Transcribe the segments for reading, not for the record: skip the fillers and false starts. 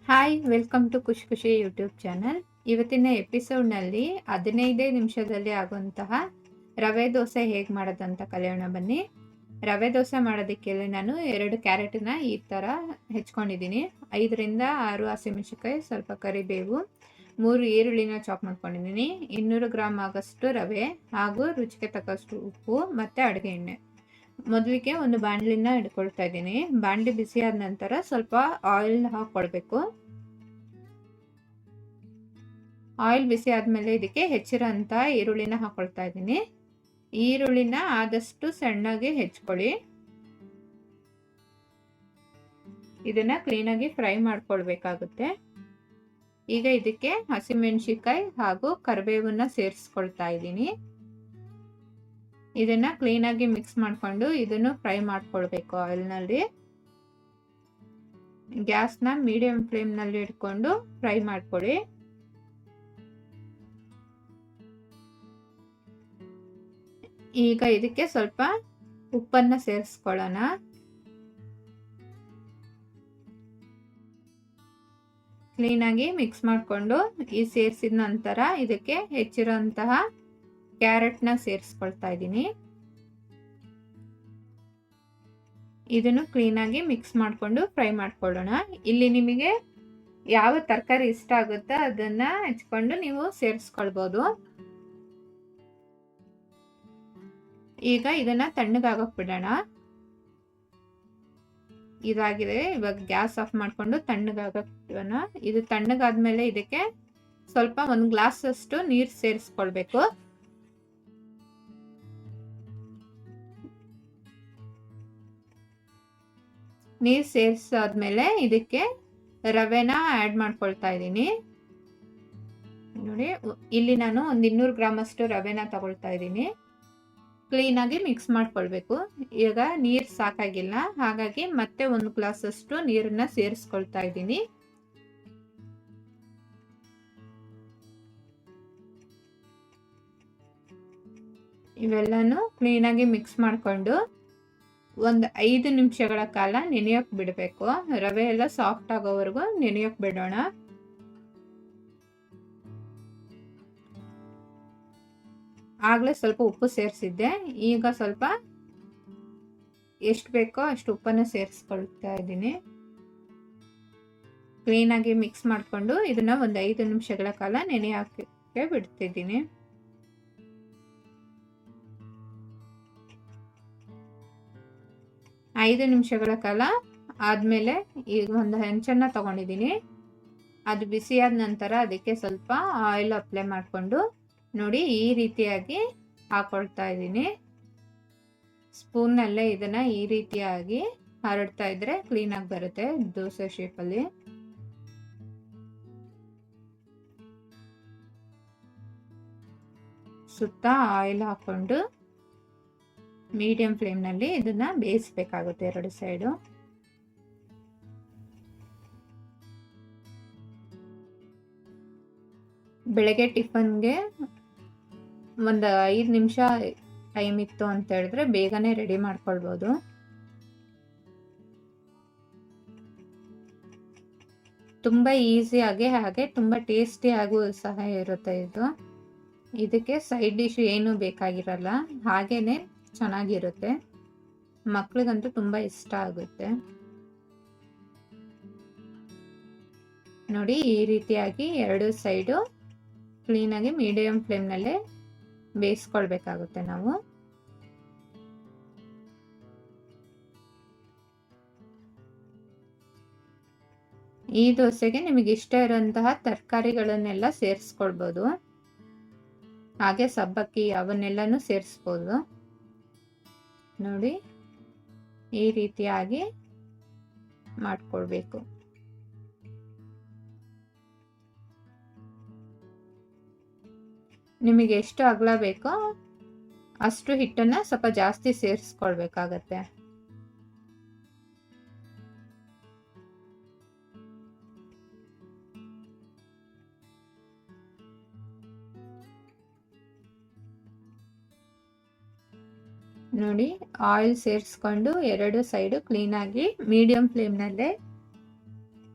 Hi welcome to ಖುಷಿ ಖುಷಿ YouTube channel. ಇವತ್ತಿನ ಎಪಿಸೋಡ್ನಲ್ಲಿ 15 ನಿಮಿಷದಲ್ಲಿ ಆಗುವಂತಹ ರವೆ ದೋಸೆ ಹೇಗೆ ಮಾಡೋದಂತ ಕಲಿಯೋಣ ಬನ್ನಿ. ರವೆ ದೋಸೆ ಮಾಡೋದಕ್ಕೆ ನಾನು 2 ಕ್ಯಾರೆಟನ್ನ ಈ ಥರ ಹೆಚ್ಕೊಂಡಿದ್ದೀನಿ. 5ರಿಂದ 6 ಹಸಿಮೆಣಸಿನಕಾಯಿ, ಸ್ವಲ್ಪ ಕರಿಬೇವು, 3 ಈರುಳ್ಳಿನ ಚಾಪ್ ಮಾಡ್ಕೊಂಡಿದ್ದೀನಿ, 200 ಗ್ರಾಮ್ ಆಗೋಷ್ಟು ರವೆ ಹಾಗೂ ರುಚಿಗೆ ತಕ್ಕಷ್ಟು ಉಪ್ಪು ಮತ್ತು ಅಡುಗೆ ಎಣ್ಣೆ. ಮೊದಲಿಗೆ ಒಂದು ಬಾಣಲಿನ ಇಟ್ಕೊಳ್ತಾ ಇದ್ದೀನಿ. ಬಾಣಲಿ ಬಿಸಿ ಆದ ನಂತರ ಸ್ವಲ್ಪ ಆಯಿಲ್ ಹಾಕ್ಕೊಳ್ಬೇಕು. ಆಯಿಲ್ ಬಿಸಿ ಆದಮೇಲೆ ಇದಕ್ಕೆ ಹೆಚ್ಚಿರೋಂಥ ಈರುಳ್ಳಿನ ಹಾಕ್ಕೊಳ್ತಾ ಇದ್ದೀನಿ. ಈರುಳ್ಳಿನ ಆದಷ್ಟು ಸಣ್ಣಗೆ ಹೆಚ್ಕೊಳ್ಳಿ. ಇದನ್ನ ಕ್ಲೀನಾಗಿ ಫ್ರೈ ಮಾಡ್ಕೊಳ್ಬೇಕಾಗುತ್ತೆ. ಈಗ ಇದಕ್ಕೆ ಹಸಿಮೆಣಸಿನಕಾಯಿ ಹಾಗೂ ಕರಿಬೇವನ್ನ ಸೇರಿಸ್ಕೊಳ್ತಾ ಇದ್ದೀನಿ. ಇದನ್ನ ಕ್ಲೀನಾಗಿ ಮಿಕ್ಸ್ ಮಾಡಿಕೊಂಡು ಇದನ್ನು ಫ್ರೈ ಮಾಡ್ಕೊಳ್ಬೇಕು ಆಯಿಲ್ನಲ್ಲಿ. ಗ್ಯಾಸ್ನ ಮೀಡಿಯಂ ಫ್ಲೇಮ್ನಲ್ಲಿ ಇಟ್ಕೊಂಡು ಫ್ರೈ ಮಾಡ್ಕೊಳ್ಳಿ. ಈಗ ಇದಕ್ಕೆ ಸ್ವಲ್ಪ ಉಪ್ಪನ್ನ ಸೇರಿಸ್ಕೊಳ್ಳೋಣ. ಕ್ಲೀನಾಗಿ ಮಿಕ್ಸ್ ಮಾಡಿಕೊಂಡು ಈ ಸೇರಿಸಿದ ನಂತರ ಇದಕ್ಕೆ ಹೆಚ್ಚಿರೋಂತಹ ಕ್ಯಾರೆಟ್ನ ಸೇರಿಸ್ಕೊಳ್ತಾ ಇದ್ದೀನಿ. ಇದನ್ನು ಕ್ಲೀನಾಗಿ ಮಿಕ್ಸ್ ಮಾಡಿಕೊಂಡು ಫ್ರೈ ಮಾಡ್ಕೊಳ್ಳೋಣ. ಇಲ್ಲಿ ನಿಮಗೆ ಯಾವ ತರಕಾರಿ ಇಷ್ಟ ಆಗುತ್ತೋ ಅದನ್ನ ಹೆಚ್ಕೊಂಡು ನೀವು ಸೇರಿಸ್ಕೊಳ್ಬೋದು. ಈಗ ಇದನ್ನ ತಣ್ಣಗಾಗಕ್ಕೆ ಬಿಡೋಣ. ಇದಾಗಿದೆ. ಇವಾಗ ಗ್ಯಾಸ್ ಆಫ್ ಮಾಡ್ಕೊಂಡು ತಣ್ಣಗಾಗಕ್ಕೆ ಬಿಡೋಣ. ಇದು ತಣ್ಣಗಾದ್ಮೇಲೆ ಇದಕ್ಕೆ ಸ್ವಲ್ಪ 1 ಗ್ಲಾಸ್ ಅಷ್ಟು ನೀರು ಸೇರಿಸ್ಕೊಳ್ಬೇಕು. ನೀರು ಸೇರಿಸಾದ್ಮೇಲೆ ಇದಕ್ಕೆ ರವೆನ ಆ್ಯಡ್ ಮಾಡ್ಕೊಳ್ತಾ ಇದ್ದೀನಿ. ನೋಡಿ, ಇಲ್ಲಿ ನಾನು ಒಂದು 200 ಗ್ರಾಮ್ ಅಷ್ಟು ರವೆನ ತಗೊಳ್ತಾ ಇದ್ದೀನಿ. ಕ್ಲೀನಾಗಿ ಮಿಕ್ಸ್ ಮಾಡ್ಕೊಳ್ಬೇಕು. ಈಗ ನೀರು ಸಾಕಾಗಿಲ್ಲ, ಹಾಗಾಗಿ ಮತ್ತೆ 1 ಗ್ಲಾಸ್ ಅಷ್ಟು ನೀರನ್ನ ಸೇರಿಸ್ಕೊಳ್ತಾ ಇದ್ದೀನಿ. ಇವೆಲ್ಲನೂ ಕ್ಲೀನಾಗಿ ಮಿಕ್ಸ್ ಮಾಡಿಕೊಂಡು ಒಂದು 5 ನಿಮಿಷಗಳ ಕಾಲ ನೆನೆಯೋಕೆ ಬಿಡಬೇಕು. ರವೆ ಎಲ್ಲ ಸಾಫ್ಟ್ ಆಗೋವರೆಗೂ ನೆನೆಯೋಕೆ ಬಿಡೋಣ. ಆಗಲೇ ಸ್ವಲ್ಪ ಉಪ್ಪು ಸೇರಿಸಿದ್ದೆ. ಈಗ ಸ್ವಲ್ಪ ಎಷ್ಟು ಬೇಕೋ ಅಷ್ಟು ಉಪ್ಪನ್ನು ಸೇರಿಸ್ಕೊಳ್ತಾ ಇದ್ದೀನಿ. ಕ್ಲೀನಾಗಿ ಮಿಕ್ಸ್ ಮಾಡಿಕೊಂಡು ಇದನ್ನ ಒಂದು 5 ನಿಮಿಷಗಳ ಕಾಲ ನೆನೆಯೋಕೆ ಬಿಡ್ತಿದ್ದೀನಿ. ಐದು ನಿಮಿಷಗಳ ಕಾಲ ಆದಮೇಲೆ ಈಗ ಒಂದು ಹೆಂಚನ್ನು ತಗೊಂಡಿದ್ದೀನಿ. ಅದು ಬಿಸಿಯಾದ ನಂತರ ಅದಕ್ಕೆ ಸ್ವಲ್ಪ ಆಯಿಲ್ ಅಪ್ಲೈ ಮಾಡಿಕೊಂಡು ನೋಡಿ ಈ ರೀತಿಯಾಗಿ ಹಾಕೊಳ್ತಾ ಇದ್ದೀನಿ. ಸ್ಪೂನ್ನಲ್ಲೇ ಇದನ್ನ ಈ ರೀತಿಯಾಗಿ ಹರಡ್ತಾ ಇದ್ರೆ ಕ್ಲೀನಾಗಿ ಬರುತ್ತೆ ದೋಸೆ ಶೇಪಲ್ಲಿ. ಸುತ್ತ ಆಯಿಲ್ ಹಾಕೊಂಡು ಮೀಡಿಯಂ ಫ್ಲೇಮ್ನಲ್ಲಿ ಇದನ್ನ ಬೇಯಿಸಬೇಕಾಗುತ್ತೆ 2 ಸೈಡು. ಬೆಳಗ್ಗೆ ಟಿಫನ್ಗೆ ಒಂದು 5 ನಿಮಿಷ ಟೈಮ್ ಇತ್ತು ಅಂತ ಹೇಳಿದ್ರೆ ಬೇಗನೆ ರೆಡಿ ಮಾಡ್ಕೊಳ್ಬೋದು. ತುಂಬ ಈಸಿಯಾಗಿ ಹಾಗೆ ತುಂಬ ಟೇಸ್ಟಿಯಾಗೂ ಸಹ ಇರುತ್ತೆ ಇದು. ಇದಕ್ಕೆ ಸೈಡ್ ಡಿಶ್ ಏನು ಬೇಕಾಗಿರಲ್ಲ, ಹಾಗೇನೆ ಚೆನ್ನಾಗಿರುತ್ತೆ. ಮಕ್ಳಿಗಂತೂ ತುಂಬ ಇಷ್ಟ ಆಗುತ್ತೆ. ನೋಡಿ ಈ ರೀತಿಯಾಗಿ 2 ಸೈಡು ಕ್ಲೀನಾಗಿ ಮೀಡಿಯಂ ಫ್ಲೇಮ್ನಲ್ಲೇ ಬೇಯಿಸ್ಕೊಳ್ಬೇಕಾಗುತ್ತೆ ನಾವು. ಈ ದೋಸೆಗೆ ನಿಮಗೆ ಇಷ್ಟ ಇರುವಂತಹ ತರಕಾರಿಗಳನ್ನೆಲ್ಲ ಸೇರಿಸ್ಕೊಳ್ಬೋದು. ಹಾಗೆ ಸಬ್ಬಕ್ಕಿ ಅವನ್ನೆಲ್ಲನೂ ಸೇರಿಸ್ಬೋದು. ನೋಡಿ ಈ ರೀತಿಯಾಗಿ ಮಾಡ್ಕೊಳ್ಬೇಕು. ನಿಮಗೆ ಎಷ್ಟು ಅಗಲ ಬೇಕೋ ಅಷ್ಟು ಹಿಟ್ಟನ್ನ ಸ್ವಲ್ಪ ಜಾಸ್ತಿ ಸೇರಿಸ್ಕೊಳ್ಬೇಕಾಗತ್ತೆ. ನೋಡಿ ಆಯಿಲ್ ಸೇರಿಸ್ಕೊಂಡು 2 ಸೈಡು ಕ್ಲೀನಾಗಿ ಮೀಡಿಯಂ ಫ್ಲೇಮ್ನಲ್ಲೇ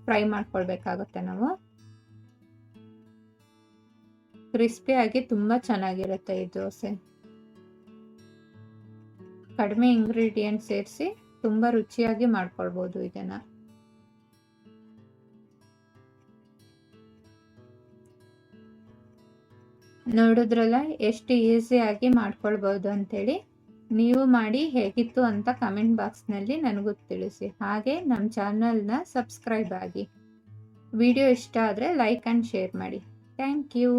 ಫ್ರೈ ಮಾಡ್ಕೊಳ್ಬೇಕಾಗುತ್ತೆ ನಾವು. ಕ್ರಿಸ್ಪಿಯಾಗಿ ತುಂಬ ಚೆನ್ನಾಗಿರುತ್ತೆ ಈ ದೋಸೆ. ಕಡಿಮೆ ಇಂಗ್ರೀಡಿಯೆಂಟ್ ಸೇರಿಸಿ ತುಂಬ ರುಚಿಯಾಗಿ ಮಾಡ್ಕೊಳ್ಬೋದು ಇದನ್ನ. ನೋಡಿದ್ರಲ್ಲ ಎಷ್ಟು ಈಸಿಯಾಗಿ ಮಾಡ್ಕೊಳ್ಬೋದು ಅಂತೇಳಿ. ನೀವು ಮಾಡಿ ಹೇಗಿತ್ತು ಅಂತ ಕಮೆಂಟ್ ಬಾಕ್ಸ್ನಲ್ಲಿ ನನಗೂ ತಿಳಿಸಿ. ಹಾಗೆ ನಮ್ಮ ಚಾನಲ್ನ ಸಬ್ಸ್ಕ್ರೈಬ್ ಆಗಿ. ವಿಡಿಯೋ ಇಷ್ಟ ಆದರೆ ಲೈಕ್ ಆ್ಯಂಡ್ ಶೇರ್ ಮಾಡಿ. Thank you.